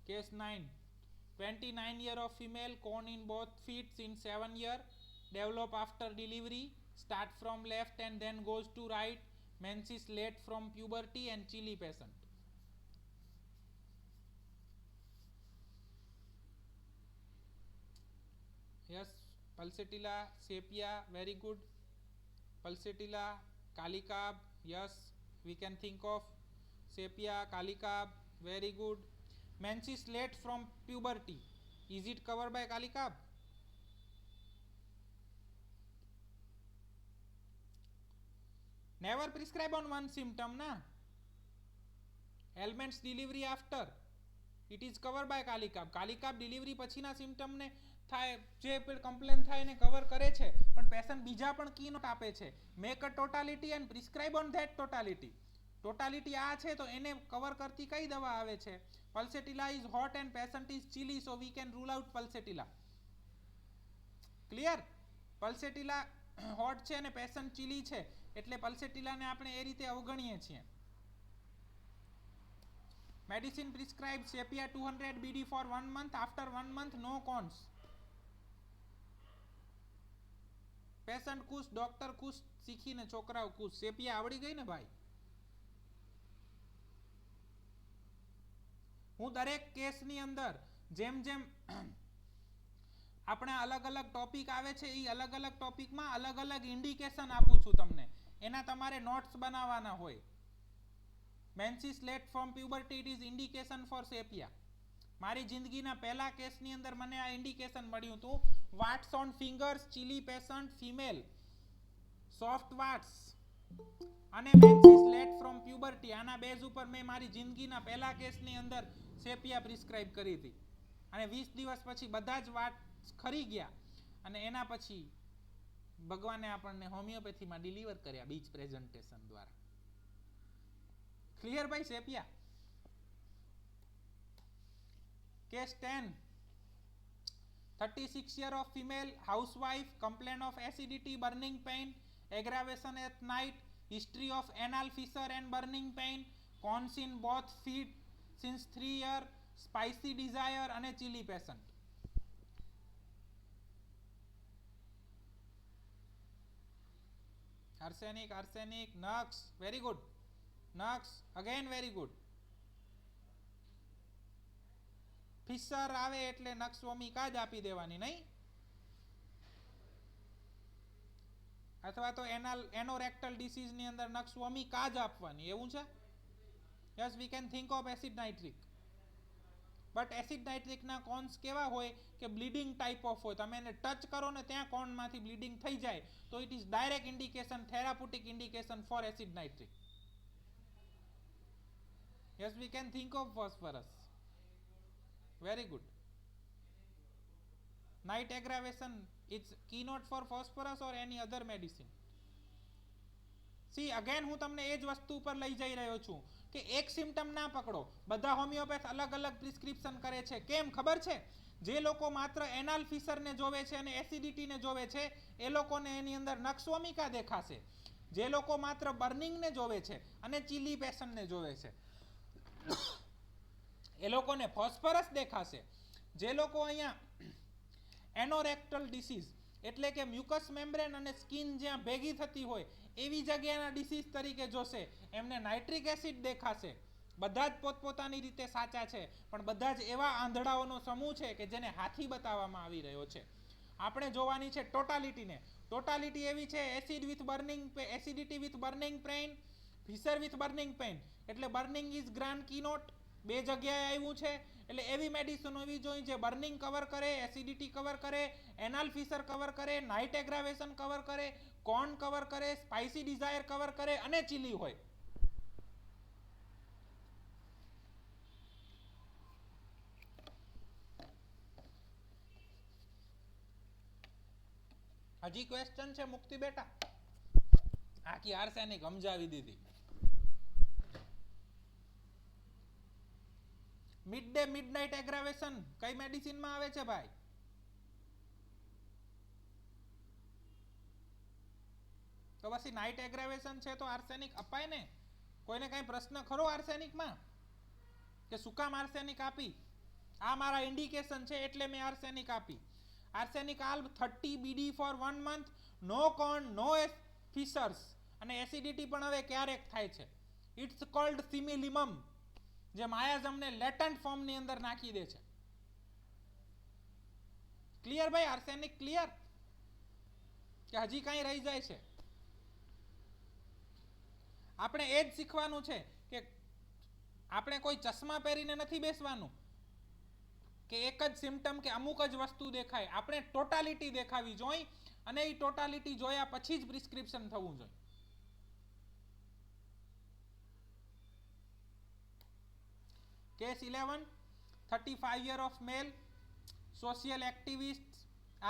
Case 9. 29 year of female, corn in both feet in 7 year. Develop after delivery. Start from left and then goes to right. menses late from puberty and chilly patient. Yes, pulsatilla, sepia, very good. Pulsatilla, kalikab, yes, we can think of. Sepia, kalikab, very good. Menses late from puberty, is it covered by kalikab? Never prescribe on one symptom, na. Ailments delivery after, it is covered by kalikab. Kalikab delivery પછીના symptom ને થાય જે complain થાય એને cover કરે છે, પણ patient બીજા પણ કી નોટ આપે છે. Make a totality and prescribe on that totality. Totality આ છે તો એને કવર કરતી કઈ દવા આવે છે? Pulsatilla is hot and patient is chilly, so we can rule out pulsatilla. Clear? Pulsatilla hot છે અને પેશન્ટ ચીલી છે એટલે પલ્સેટિલાને આપણે એ રીતે અવગણીએ છીએ. Medicine prescribed Sepia 200 BD for 1 month. After 1 month, no cons. Patient ખુશ, ડોક્ટર ખુશ, શીખીને છોકરાઓ ખુશ. સેપિયા આવડી ગઈ ને ભાઈ. હું દરેક કેસની અંદર જેમ જેમ આપણે અલગ અલગ ટોપિક આવે છે એ અલગ અલગ ટોપિકમાં અલગ અલગ ઇન્ડિકેશન આપું છું તમને. એના તમારે નોટ્સ બનાવવાના હોય. Menses late from puberty, it is indication for sepia. મારી જિંદગીના પહેલા કેસની અંદર મને આ ઇન્ડિકેશન મળ્યું હતું. Warts on fingers, chilly patient, female, soft warts અને menses late from puberty. આના બેઝ ઉપર મેં મારી જિંદગીના પહેલા કેસની અંદર સેપિયા પ્રિસ્ક્રાઇબ કરી હતી અને 20 દિવસ પછી બધા જ વાટ ખરી ગયા અને એના પછી ભગવાને આપણને હોમિયોપેથીમાં ડિલિવર કર્યા બીજ પ્રેઝન્ટેશન દ્વારા. Clear by sepia? Case 10. 36 year of female housewife, complaint of acidity, burning pain, aggravation at night, history of anal fissure and burning pain, cons in both feet since 3 years, spicy desire and a chilly patient. Arsenic, nux, very good. Nux, again very good. Fissure આવે એટલે નક્સ વોમિકા જ આપી દેવાની નહીં, અથવા તો એનોરેક્ટલ disease ની અંદર નક્સ વોમિકા જ આપવાની, એવું છે? Yes, V can think of acid nitric. But acid nitric ના કોન્સ કેવા હોય કે બ્લીડિંગ ટાઈપ ઓફ હોય. તમે એને ટચ કરો ને ત્યાં કોનમાંથી બ્લીડિંગ થઈ જાય તો it is direct indication, therapeutic indication for acid nitric. Yes, we can think of phosphorus. Very good. Night aggravation, it's keynote for phosphorus or any other medicine. See, again હું તમને એ જ વસ્તુ ઉપર લઈ જઈ રહ્યો છું કે એક સિમ્પટમ ના પકડો. બધા હોમિયોપેથ અલગ અલગ પ્રિસ્ક્રિપ્શન કરે છે. કેમ ખબર છે? જે લોકો માત્ર એનાલ ફિશરને જોવે છે અને એસિડિટીને જોવે છે એ લોકોને એની અંદર નક્સ વોમિકા દેખાશે. જે લોકો માત્ર બર્નિંગને જોવે છે અને ચીલી પેશન્ટને જોવે છે એ લોકોને ફોસ્ફરસ દેખાશે. જે લોકો અહીંયા એનોરેક્ટલ ડિસીઝ એટલે કે મ્યુકસ મેમ્બ્રેન અને સ્કિન જ્યાં ભેગી થતી હોય એવી જગ્યાના ડિસીઝ તરીકે જોશે એમને નાઇટ્રિક એસિડ દેખાશે. બધા જ પોતપોતાની રીતે સાચા છે, પણ બધા જ એવા આંધળાઓનો સમૂહ છે કે જેને હાથી બતાવવામાં આવી રહ્યો છે. આપણે જોવાની છે ટોટાલિટીને. ટોટાલિટી એવી છે acid with burning, acidity with burning pain, fissure with burning pain. એટલે બર્નિંગ ઇઝ ગ્રાન્ડ કીનોટ, બે જગ્યાએ આવ્યું છે. એટલે એવી મેડિસિન હોવી જોઈએ જે બર્નિંગ કવર કરે, એસિડિટી કવર કરે, એનાલ ફિશર કવર કરે, નાઇટ એગ્રાવેશન કવર કરે, કોન કવર કરે, સ્પાઇસી ડિઝાયર કવર કરે અને ચીલી હોય. હજી ક્વેશ્ચન છે મુક્તિ બેટા? આખી આર્સેનિક સમજાવી દીધી. મિડ ડે મિડનાઇટ એગ્રાવેશન કઈ મેડિસિનમાં આવે છે ભાઈ? તો પછી નાઇટ એગ્રાવેશન છે તો આર્સેનિક અપાય ને? કોઈને કઈ પ્રશ્ન ખરો આર્સેનિકમાં કે શું કામ આર્સેનિક આપી? આ મારા ઇન્ડિકેશન છે એટલે મેં આર્સેનિક આપી. Arsenic alb 30 BD for 1 month, no con, no fissures અને એસિડિટી પણ હવે ક્યારેક થાય છે. ઇટ્સ કોલ્ડ સિમિલિમમ, જે માયાજમને લેટન્ટ ફોર્મની અંદર નાખી દે છે. ક્લિયર ભાઈ? આર્સેનિક ક્લિયર કે હજી કઈ રહી જાય છે? આપણે એ જ શીખવાનું છે કે આપણે કોઈ ચશ્મા પહેરીને નથી બેસવાનું કે એક જ સિમ્ટમ કે અમુક જ વસ્તુ દેખાય. આપણે ટોટાલિટી દેખાવી જોઈએ અને એ ટોટાલિટી જોયા પછી જ પ્રિસ્ક્રિપ્શન થવું જોઈએ. Case 11, 35 year of male, social activist,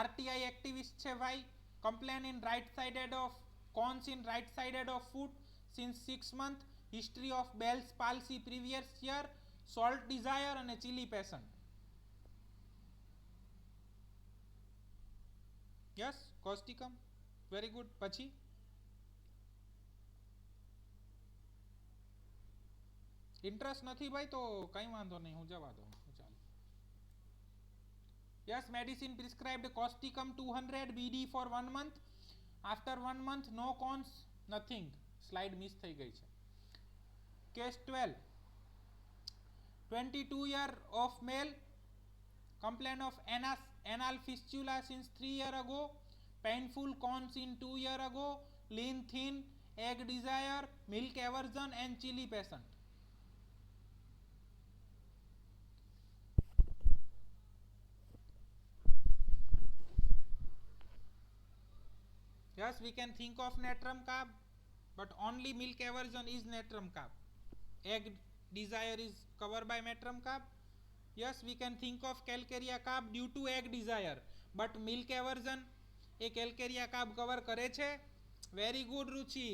RTI activist છે ભાઈ. Complain in right sided of cons in right sided of foot since 6 months. History of Bell's palsy previous year. Salt desire અને chili passion. Yes, causticum. Very good. પછી interest નથી ભાઈ તો કઈ વાંધો નહીં, હું જવા દઉં. ચાલો. Yes, medicine prescribed causticum 200 BD for 1 month. After 1 month no cons, nothing. Slide miss થઈ ગઈ છે. Case 12, 22 year of male, complain of anal fistula since 3 year ago, painful cons in 2 year ago, lean thin, egg desire, milk aversion and chili patient. Yes, we can think of natrum carb, but only milk aversion is natrum carb. Egg desire is covered by natrum carb. Yes, we can think of calcarea carb due to egg desire, but milk aversion A calcarea carb cover કરે છે. Very good રુચિ.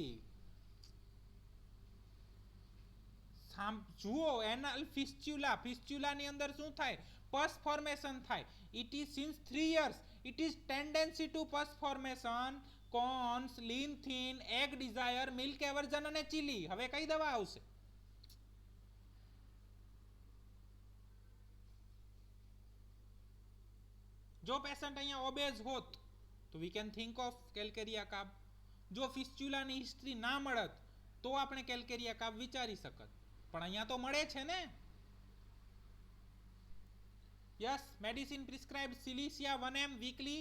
જુઓ, એનલ ફિસ્ચ્યુલા ની અંદર શું થાય? પસ formation થાય. It is since 3 years. It is tendency to pus formation, cons, lean thin, egg desire, milk aversion અને chili. હવે કઈ દવા આવશે? જો પેશન્ટ અહીંયા ઓબેઝ હોત તો we can think of calcarea carb. જો ફિસ્ચ્યુલાની હિસ્ટ્રી ના મળત તો આપણે calcarea carb વિચારી શકત, પણ અહીંયા તો મળે છે ને. Yes, medicine prescribed Cilicia 1m weekly,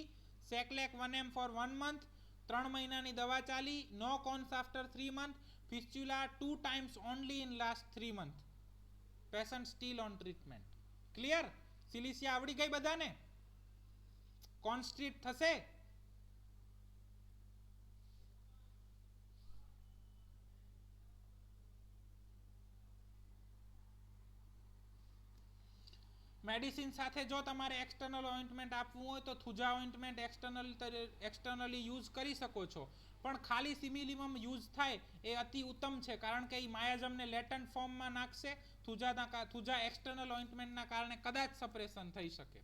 Seclac 1m for 1 month. 3 મહિનાની દવા ચાલી. No cons after 3 months. Fistula 2 times only in last 3 months. Patient still on treatment. Clear? Cilicia આવડી ગઈ બધાને? કોન્સ્ટ્રીટ થશે? મેડિસિન સાથે જો તમારે એક્સટર્નલ ઓઇન્ટમેન્ટ આપવું હોય તો થુજા ઓઇન્ટમેન્ટ એક્સટર્નલી યુઝ કરી શકો છો, પણ ખાલી સિમિલિમમ યુઝ થાય એ અતિ ઉત્તમ છે, કારણ કે એ માયાજમને લેટન્ટ ફોર્મમાં નાખશે. થુજા એક્સટર્નલ ઓઇન્ટમેન્ટના કારણે કદાચ સપ્રેશન થઈ શકે.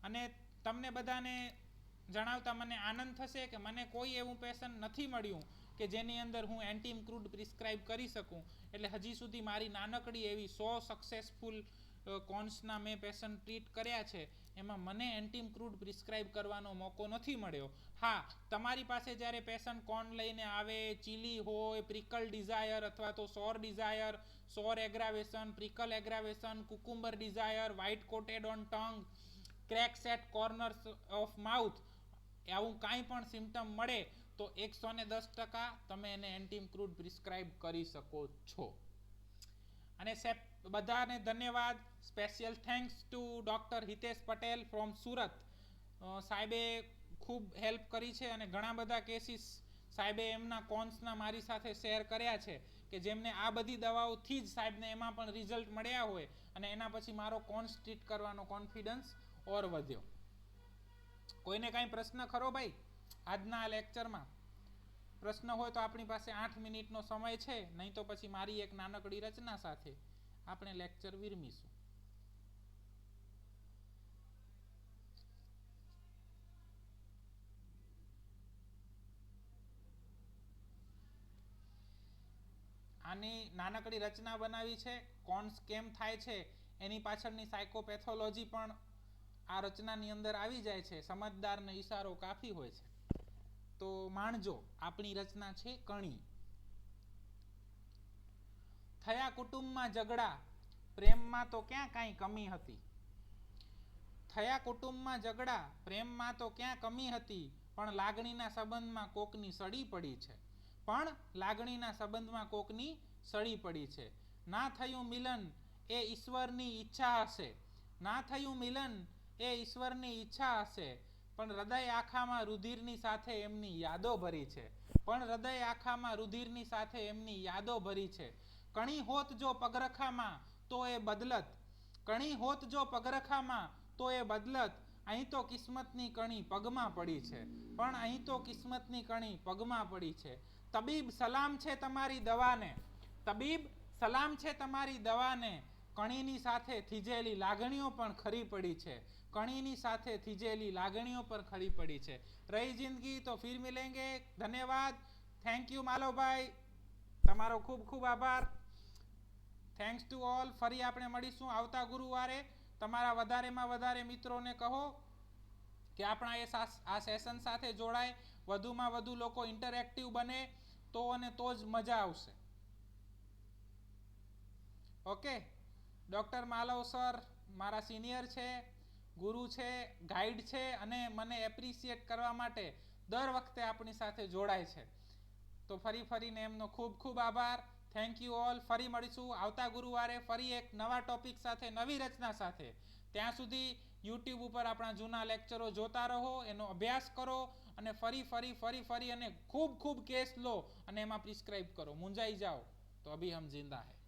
અને તમને બધાને જણાવતા મને આનંદ થશે કે મને કોઈ એવું પેશન્ટ નથી મળ્યું કે જેની અંદર હું એન્ટીઇમ્ક્રુડ પ્રિસ્ક્રાઇબ કરી શકું. એટલે હજી સુધી મારી નાનકડી એવી 100 સક્સેસફુલ કોન્સના મેં પેશન્ટ ટ્રીટ કર્યા છે, એમાં મને એન્ટીઇમ્ક્રુડ પ્રિસ્ક્રાઇબ કરવાનો મોકો નથી મળ્યો. હા, તમારી પાસે જ્યારે પેશન્ટ કોન લઈને આવે, ચીલી હોય, પ્રિકલ ડિઝાયર અથવા તો sour desire, sour aggravation, pickle aggravation, cucumber desire, white coated on tongue, cracks at corners of mouth, આવું કાંઈ પણ સિમ્ટમ મળે તો 110% તમે એને એન્ટીઇમ્ક્રુડ પ્રિસ્ક્રાઇબ કરી શકો છો. અને બધાને ધન્યવાદ. Special thanks to doctor Hitesh Patel from Surat. સાહેબે ખૂબ હેલ્પ કરી છે અને ઘણા બધા કેસીસ સાહેબે એમના કોન્સના મારી સાથે શેર કર્યા છે કે જેમને આ બધી દવાઓથી જ સાહેબને એમાં પણ રિઝલ્ટ મળ્યા હોય અને એના પછી મારો કોન્સ ટ્રીટ કરવાનો કોન્ફિડન્સ ઓર વધ્યો. કોઈને કાંઈ પ્રશ્ન ખરો ભાઈ આજના લેક્ચરમાં? પ્રશ્ન હોય તો આપણી પાસે 8 મિનિટનો સમય છે, નહીં તો પછી મારી એક નાનકડી રચના સાથે આપણે લેક્ચર વિરમીશું. આની નાનકડી રચના બનાવી છે. કોન્સ કેમ થાય છે એની પાછળની સાયકોપેથોલોજી પણ આ રચનાની અંદર આવી જાય છે. સમજદારને ઈશારો કાફી હોય છે. તો માણજો આપણી રચના છે કણી. થયા કુટુંબમાં ઝઘડા, પ્રેમમાં તો ક્યાં કાંઈ કમી હતી. થયા કુટુંબમાં ઝઘડા, પ્રેમમાં તો ક્યાં કમી હતી, પણ લાગણીના સંબંધમાં કોકની સડી પડી છે. પણ લાગણીના સંબંધમાં કોકની સડી પડી છે. ના થયું મિલન એ ઈશ્વરની ઈચ્છા હશે. ના થયું મિલન એ ઈશ્વરની ઈચ્છા હશે. પણ હૃદય આખામાં રુધિરની સાથે એમની યાદો ભરી છે. પણ હૃદય આખામાં રુધિરની સાથે એમની યાદો ભરી છે. કણી હોત જો પગરખામાં તો એ બદલત. કણી હોત જો પગરખામાં તો એ બદલત. અહીં તો કિસ્મતની કણી પગમાં પડી છે. પણ અહીં તો કિસ્મતની કણી પગમાં પડી છે. તબીબ સલામ છે તમારી દવાને. તબીબ સલામ છે તમારી દવાને. કણીની સાથે થીજેલી લાગણીઓ પણ ખરી પડી છે. કણીની સાથે થીજેલી લાગણીઓ પર ખરી પડી છે. રહી જિંદગી તો ફિર મિલેંગે. ધન્યવાદ. થેન્ક યુ માલોભાઈ, તમારો ખૂબ ખૂબ આભાર. Thanks to all. ફરી આપણે મળીશું આવતા ગુરુવારે. તમારા વધારેમાં વધારે મિત્રોને કહો કે આપણા આ સેશન સાથે જોડાય. વધુમાં વધુ લોકો ઇન્ટરેક્ટિવ બને તો અને તો જ મજા આવશે. ઓકે. ડૉક્ટર માલવ સર મારા સિનિયર છે, ગુરુ છે, ગાઈડ છે અને મને એપ્રિશિએટ કરવા માટે દર વખતે આપણી સાથે જોડાય છે. તો ફરીને એમનો ખૂબ ખૂબ આભાર. Thank you all. ફરી મળીશું આવતા ગુરુવારે ફરી એક નવા ટોપિક સાથે, નવી રચના સાથે. ત્યાં સુધી યુટ્યુબ ઉપર આપણા જૂના લેક્ચરો જોતા રહો, એનો અભ્યાસ કરો અને ફરી અને ખૂબ કેસ લો અને એમાં પ્રિસ્ક્રાઇબ કરો. મુંજાઈ જાઓ તો અભી હમ જિંદા હૈ.